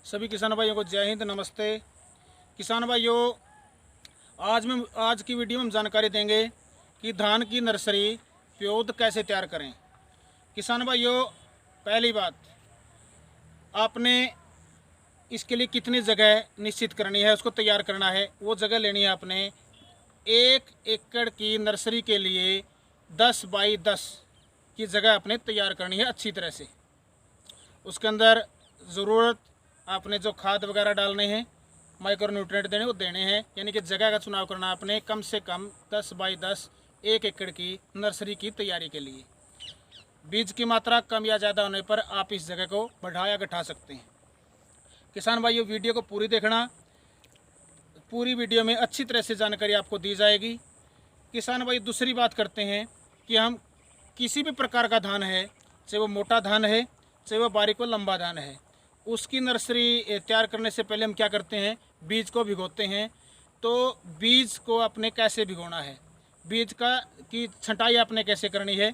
सभी किसान भाइयों को जय हिंद, नमस्ते। किसान भाइयों, आज की वीडियो में हम जानकारी देंगे कि धान की नर्सरी पौध कैसे तैयार करें। किसान भाइयों, पहली बात, आपने इसके लिए कितनी जगह निश्चित करनी है, उसको तैयार करना है। वो जगह लेनी है आपने 1 एकड़ की नर्सरी के लिए 10 बाई 10 की जगह आपने तैयार करनी है अच्छी तरह से। उसके अंदर ज़रूरत आपने जो खाद वगैरह डालने हैं, माइक्रो न्यूट्रिएंट देने वो देने हैं, यानी कि जगह का चुनाव करना आपने कम से कम 10 बाई 10 1 एकड़ की नर्सरी की तैयारी के लिए। बीज की मात्रा कम या ज़्यादा होने पर आप इस जगह को बढ़ा या घटा सकते हैं। किसान भाइयों, वीडियो को पूरी देखना, पूरी वीडियो में अच्छी तरह से जानकारी आपको दी जाएगी। किसान भाई, दूसरी बात करते हैं कि हम किसी भी प्रकार का धान है, चाहे वो मोटा धान है, चाहे वो बारीक व लंबा धान है, उसकी नर्सरी तैयार करने से पहले हम क्या करते हैं, बीज को भिगोते हैं। तो बीज को आपने कैसे भिगोना है, बीज की छंटाई आपने कैसे करनी है।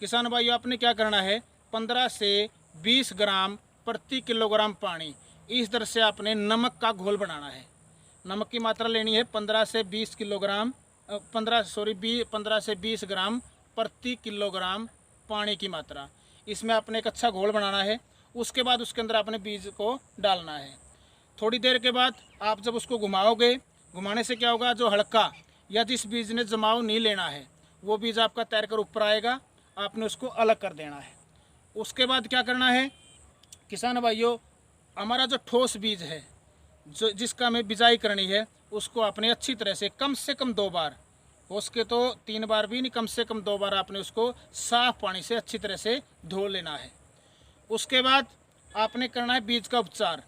किसान भाइयों, आपने क्या करना है, 15 से 20 ग्राम प्रति किलोग्राम पानी, इस दर से आपने नमक का घोल बनाना है। नमक की मात्रा लेनी है 15 से 20 ग्राम प्रति किलोग्राम पानी की मात्रा। इसमें आपने एक अच्छा घोल बनाना है। उसके बाद उसके अंदर आपने बीज को डालना है। थोड़ी देर के बाद आप जब उसको घुमाओगे, घुमाने से क्या होगा, जो हल्का या जिस बीज ने जमाव नहीं लेना है वो बीज आपका तैर कर ऊपर आएगा, आपने उसको अलग कर देना है। उसके बाद क्या करना है किसान भाइयों, हमारा जो ठोस बीज है, जो जिसका हमें बिजाई करनी है, उसको आपने अच्छी तरह से कम 2 बार, हो सके तो 3 बार भी नहीं, कम से कम 2 बार आपने उसको साफ पानी से अच्छी तरह से धो लेना है। उसके बाद आपने करना है बीज का उपचार।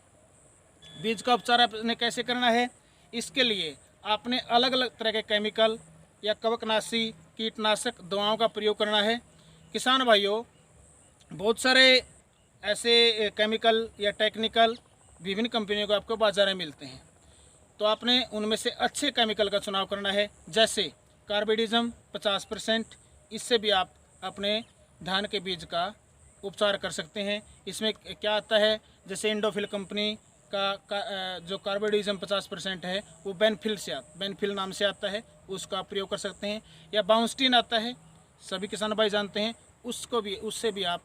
बीज का उपचार आपने कैसे करना है, इसके लिए आपने अलग अलग तरह के केमिकल या कवकनाशी कीटनाशक दवाओं का प्रयोग करना है। किसान भाइयों, बहुत सारे ऐसे केमिकल या टेक्निकल विभिन्न कंपनियों को आपको बाजार में मिलते हैं, तो आपने उनमें से अच्छे केमिकल का चुनाव करना है। जैसे कार्बेडिज्म 50%, इससे भी आप अपने धान के बीज का उपचार कर सकते हैं। इसमें क्या आता है, जैसे इंडोफिल कंपनी का जो कार्बेडिज्म 50% है वो बेनफिल नाम से आता है, उसका प्रयोग कर सकते हैं। या बाउंस्टीन आता है, सभी किसान भाई जानते हैं, उससे भी आप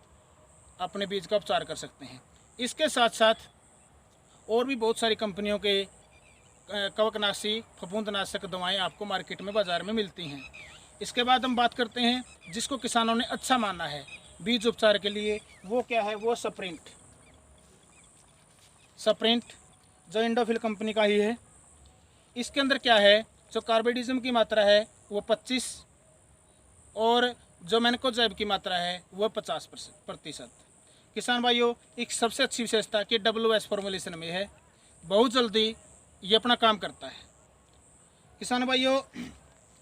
अपने बीज का उपचार कर सकते हैं। इसके साथ साथ और भी बहुत सारी कंपनियों के कवकनाशी फफूंदनाशक दवाएं आपको मार्केट में बाज़ार में मिलती हैं। इसके बाद हम बात करते हैं जिसको किसानों ने अच्छा माना है बीज उपचार के लिए, वो क्या है, वो सप्रिंट जो इंडोफिल कंपनी का ही है। इसके अंदर क्या है, जो कार्बेडिज्म की मात्रा है वो 25 और जो मैनकोजेब की मात्रा है वो 50%। किसान भाइयों, एक सबसे अच्छी विशेषता कि WS फॉर्मुलेशन में है, बहुत जल्दी ये अपना काम करता है। किसान भाइयों,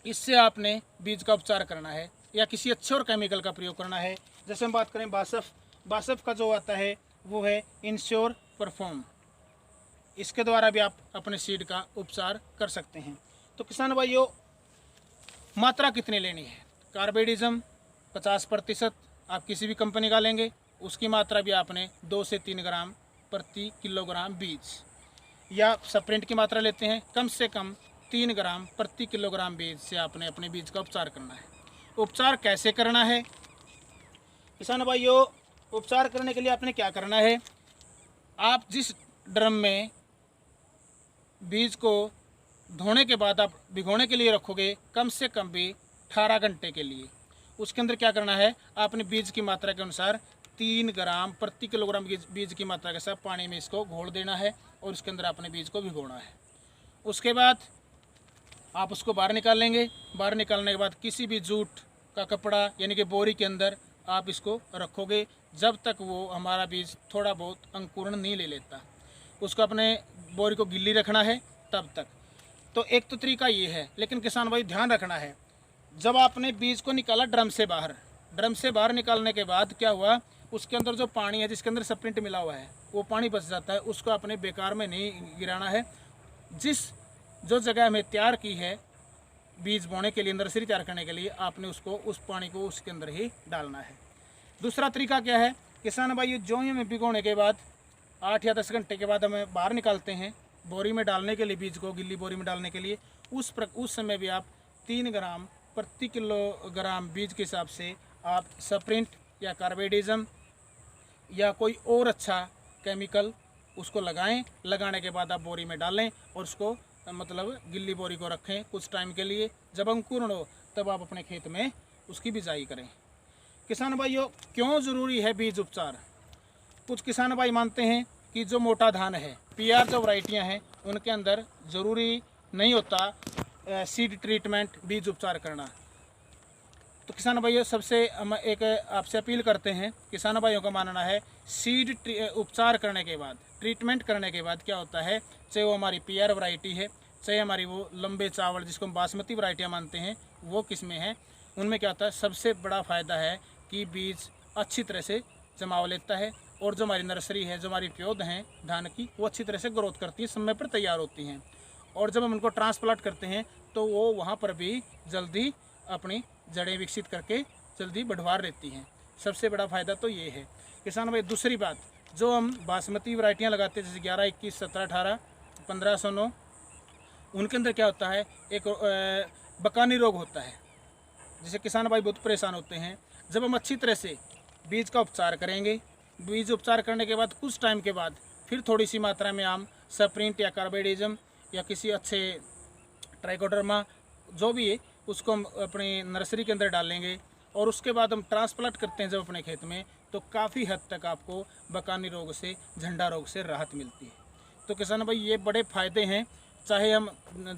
इससे आपने बीज का उपचार करना है या किसी अच्छे और केमिकल का प्रयोग करना है। जैसे हम बात करें बासफ का जो आता है वो है इंश्योर परफॉर्म, इसके द्वारा भी आप अपने सीड का उपचार कर सकते हैं। तो किसान भाइयों, मात्रा कितनी लेनी है, कार्बेडिज्म 50% आप किसी भी कंपनी का लेंगे, उसकी मात्रा भी आपने 2 से 3 ग्राम प्रति किलोग्राम बीज, या सप्रिंट की मात्रा लेते हैं कम से कम 3 ग्राम प्रति किलोग्राम बीज से आपने अपने बीज का उपचार करना है। उपचार कैसे करना है किसान भाइयों, उपचार करने के लिए आपने क्या करना है, आप जिस ड्रम में बीज को धोने के बाद आप भिगोने के लिए रखोगे, कम से कम भी 18 घंटे के लिए, उसके अंदर क्या करना है, आपने बीज की मात्रा के अनुसार 3 ग्राम प्रति किलोग्राम बीज की मात्रा के साथ पानी में इसको घोल देना है और उसके अंदर आपने बीज को भिगोना है। उसके बाद आप उसको बाहर निकाल लेंगे। बाहर निकालने के बाद किसी भी जूट का कपड़ा यानी कि बोरी के अंदर आप इसको रखोगे, जब तक वो हमारा बीज थोड़ा बहुत अंकुरण नहीं ले लेता, उसको अपने बोरी को गिल्ली रखना है तब तक। तो एक तो तरीका ये है, लेकिन किसान भाई ध्यान रखना है, जब आपने बीज को निकाला ड्रम से बाहर निकालने के बाद क्या हुआ, उसके अंदर जो पानी है जिसके अंदर सप्रिंट मिला हुआ है वो पानी बच जाता है, उसको आपने बेकार में नहीं गिराना है। जो जगह हमें तैयार की है बीज बोने के लिए, नर्सरी तैयार करने के लिए, आपने उस पानी को उसके अंदर ही डालना है। दूसरा तरीका क्या है किसान भाई, जो ही हमें भिगोने के बाद 8 या 10 घंटे के बाद हम बाहर निकालते हैं बोरी में डालने के लिए, बीज को गिल्ली बोरी में डालने के लिए, उस समय भी आप 3 ग्राम प्रति किलोग्राम बीज के हिसाब से आप स्प्रिंट या कार्बेडिज्म या कोई और अच्छा केमिकल उसको लगाएं। लगाने के बाद आप बोरी में डालें और उसको मतलब गिल्ली बोरी को रखें कुछ टाइम के लिए। जब अंकुरण हो तब आप अपने खेत में उसकी बिजाई करें। किसान भाइयों, क्यों ज़रूरी है बीज उपचार? कुछ किसान भाई मानते हैं कि जो मोटा धान है, PR जो वैरायटियाँ हैं, उनके अंदर ज़रूरी नहीं होता सीड ट्रीटमेंट, बीज उपचार करना। तो किसान भाइयों, सबसे हम एक आपसे अपील करते हैं, किसान भाइयों का मानना है सीड उपचार करने के बाद, ट्रीटमेंट करने के बाद क्या होता है, चाहे वो हमारी PR वैरायटी है, चाहे हमारी वो लंबे चावल जिसको हम बासमती वैरायटियाँ मानते हैं, वो किस्में हैं, उनमें क्या होता है, सबसे बड़ा फ़ायदा है कि बीज अच्छी तरह से जमाव लेता है और जो हमारी नर्सरी है, जो हमारी पौध हैं धान की, वो अच्छी तरह से ग्रोथ करती है, समय पर तैयार होती हैं। और जब हम उनको ट्रांसप्लांट करते हैं तो वो वहाँ पर भी जल्दी अपनी जड़ें विकसित करके जल्दी बढ़वार लेती हैं। सबसे बड़ा फ़ायदा तो ये है। किसान भाई, दूसरी बात, जो हम बासमती वैरायटियाँ लगाते हैं जैसे 11, 21, 17, 18, 1509, उनके अंदर क्या होता है, एक बकानी रोग होता है जिसे किसान भाई बहुत परेशान होते हैं। जब हम अच्छी तरह से बीज का उपचार करेंगे, बीज उपचार करने के बाद कुछ टाइम के बाद फिर थोड़ी सी मात्रा में हम स्प्रिंट या कार्बेडिज्म या किसी अच्छे ट्राइकोडर्मा जो भी है उसको हम अपनी नर्सरी के अंदर डालेंगे और उसके बाद हम ट्रांसप्लांट करते हैं जब अपने खेत में, तो काफ़ी हद तक आपको बकानी रोग से, झंडा रोग से राहत मिलती है। तो किसान भाई, ये बड़े फ़ायदे हैं। चाहे हम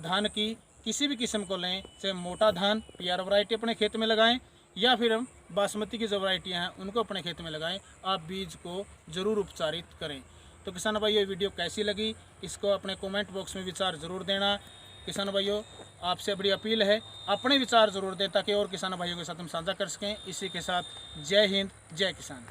धान की किसी भी किस्म को लें, चाहे मोटा धान PR वैरायटी अपने खेत में लगाएं या फिर हम बासमती की जो वैरायटियाँ हैं उनको अपने खेत में लगाएं, आप बीज को ज़रूर उपचारित करें। तो किसान भाई, ये वीडियो कैसी लगी, इसको अपने कमेंट बॉक्स में विचार ज़रूर देना। किसान भाइयों, आपसे बड़ी अपील है, अपने विचार ज़रूर दें ताकि और किसान भाइयों के साथ हम साझा कर सकें। इसी के साथ जय हिंद, जय किसान।